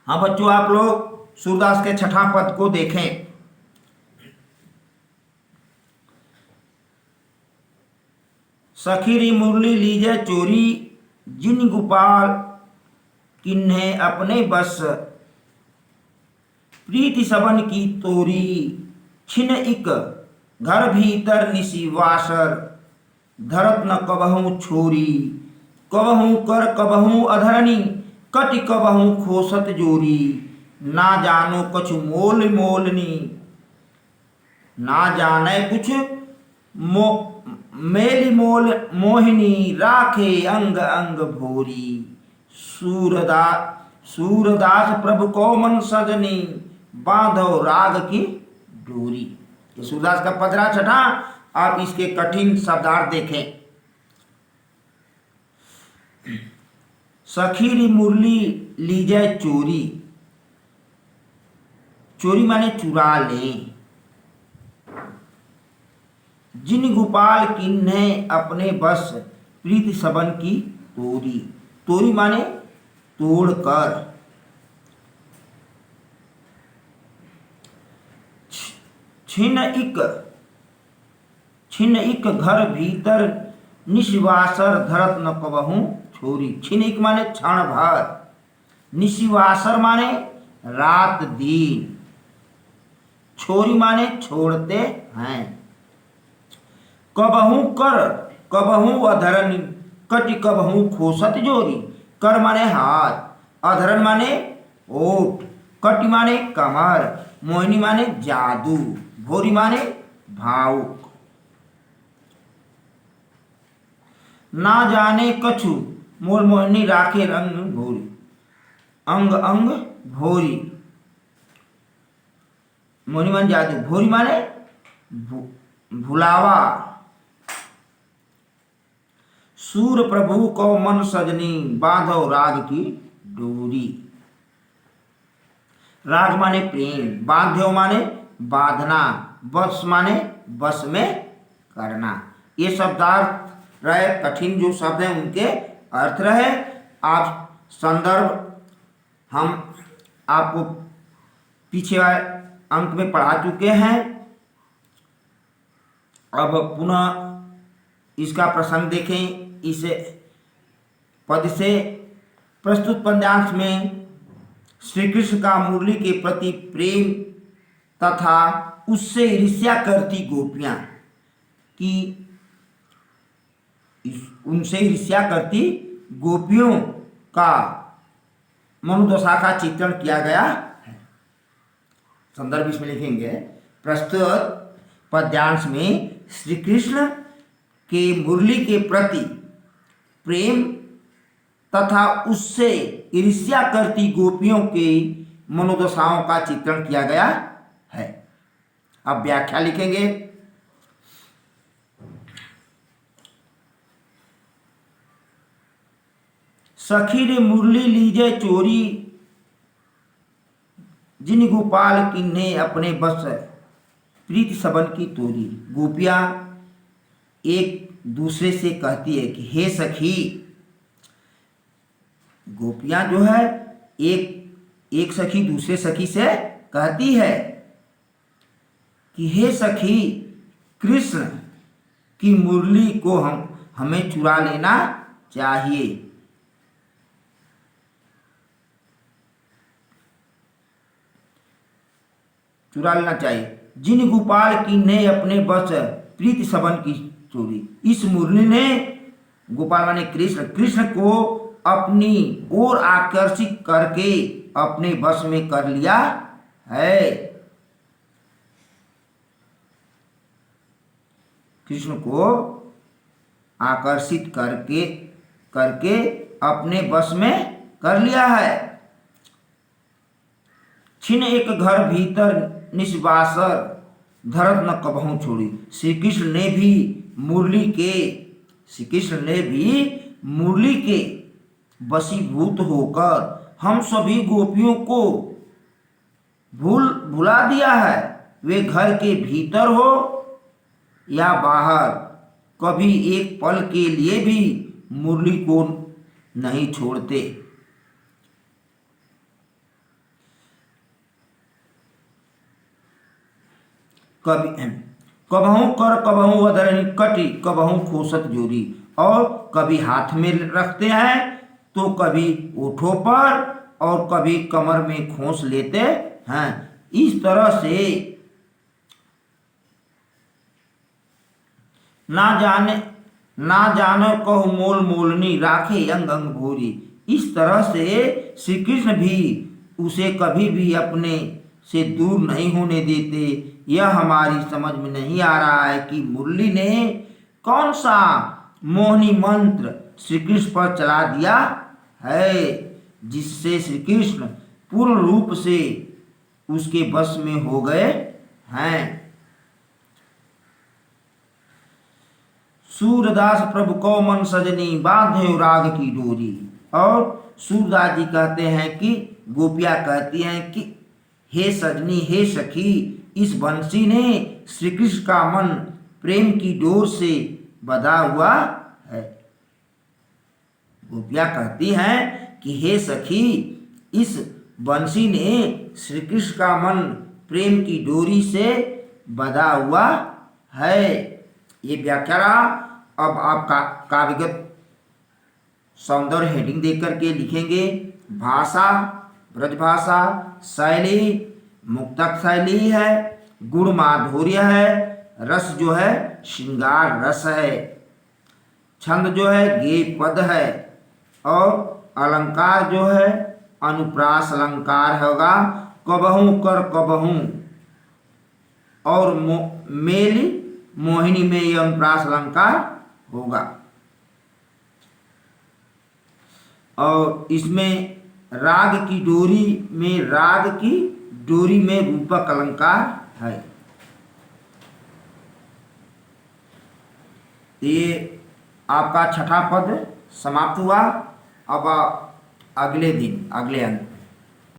हाँ बच्चों, आप लोग सूरदास के छठा पद को देखें। सखीरी मुरली लीजे चोरी, जिन गोपाल किन्हे अपने बस, प्रीति सबन की तोरी, छिन इक घर भीतर निशिवासर, धरत न कबहू छोरी, कबहू कर कबहू अधरनी, कटि कबहू खोसत जोरी, ना जानो कुछ मोल मोलनी, ना जाने कुछ मेली मोल मोहिनी, राखे अंग अंग भोरी, सूरदास प्रभु को मन सजनी, बांधो राग की डोरी। ये सूरदास का पदरा छठा। आप इसके कठिन शब्दार्थ देखें। सखीरी मुरली लीजे चोरी, चोरी माने चुरा ले। जिन गोपाल किन्हे अपने बस, प्रीति सबन की तोरी, तोरी माने तोड़कर। छिन इक घर भीतर निशिवासर, धरत न कबहू छोरी। छिन इक माने क्षण भर, निशिवासर माने रात दिन, छोरी माने छोड़ते हैं। कबहू कर कबहू अधरन, कटि कबहू खोसत जोरी। कर माने हाथ, अधरन माने ओठ, कटि माने कमर, मोहिनी माने जादू, भोरी माने भावुक। ना जाने कछु मोल मोहिनी, राखे रंग भोरी, अंग अंग भोरी, मोहिनी माने जादू, भोरी माने भुलावा। सूर प्रभु को मन सजनी, बांधो राग की डोरी। राग माने प्रेम, बांध्यो माने बांधना, बस माने बस में करना। ये शब्दार्थ रहे, कठिन जो शब्द हैं उनके अर्थ रहे। आप संदर्भ हम आपको पीछे अंक में पढ़ा चुके हैं। अब पुनः इसका प्रसंग देखें। इस पद से प्रस्तुत पद्यांश में श्री कृष्ण का मुरली के प्रति प्रेम तथा उससे ईर्ष्या करती गोपियां की, उनसे ईर्ष्या करती गोपियों का मनोदशा का चित्रण किया गया है। संदर्भ इसमें लिखेंगे। प्रस्तुत पद्यांश में श्री कृष्ण के मुरली के प्रति प्रेम तथा उससे ईर्ष्या करती गोपियों के मनोदशाओं का चित्रण किया गया है। अब व्याख्या लिखेंगे। सखी रे मुरली लीजे चोरी, जिन गोपाल किन्हे अपने बस, प्रीति सबन की तोरी। गोपियां एक दूसरे से कहती है कि हे सखी, गोपियां जो है एक सखी दूसरे सखी से कहती है कि हे सखी, कृष्ण की मुरली को हमें चुरा लेना चाहिए। चुरा लेना चाहिए। जिन गोपाल की ने अपने बस, प्रीति सबन की चोरी। इस मुरली ने, गोपाल माने कृष्ण, कृष्ण को अपनी ओर आकर्षित करके अपने बस में कर लिया है। कृष्ण को आकर्षित करके अपने बस में कर लिया है। छिन एक घर भीतर निशिवासर, धरत न कबहू छोड़ी। श्री कृष्ण ने भी मुरली के वशीभूत होकर हम सभी गोपियों को भुला दिया है। वे घर के भीतर हो या बाहर, कभी एक पल के लिए भी मुरली को नहीं छोड़ते। कभी कबहू कर कबहू अधरनी कटी कबहू खोसत जोरी। और कभी हाथ में रखते हैं तो कभी ओठों पर और कभी कमर में खोस लेते हैं। इस तरह से ना जाने कहु मोल मोलनी राखे अंग अंग भोरी। इस तरह से श्री कृष्ण भी उसे कभी भी अपने से दूर नहीं होने देते। यह हमारी समझ में नहीं आ रहा है कि मुरली ने कौन सा मोहिनी मंत्र श्री कृष्ण पर चला दिया है जिससे श्री कृष्ण पूर्ण रूप से उसके वश में हो गए हैं। सूरदास प्रभु को मन सजनी बांधे राग की डोरी। और सूरदास जी कहते हैं कि गोपियां कहती हैं कि हे सजनी हे सखी, इस बंसी ने श्री कृष्ण का मन प्रेम की डोर से बंधा हुआ है। गोपियां कहती हैं कि हे सखी, इस बंसी ने श्री कृष्ण का मन प्रेम की डोरी से बंधा हुआ है। ये व्याख्या रहा। अब आप काव्यगत सौंदर्य हेडिंग देकर के लिखेंगे। भाषा ब्रजभाषा, शैली मुक्तक शैली है, गुण माधुर्य है, रस जो है श्रृंगार रस है, छंद जो है गेय पद है, और अलंकार जो है अनुप्रास अलंकार होगा। कबहू कर कबहू और मेल मोहिनी में यह अनुप्रास अलंकार होगा। और इसमें राग की डोरी में रूपक अलंकार है। ये आपका छठा पद समाप्त हुआ। अब अगले दिन अगले अंक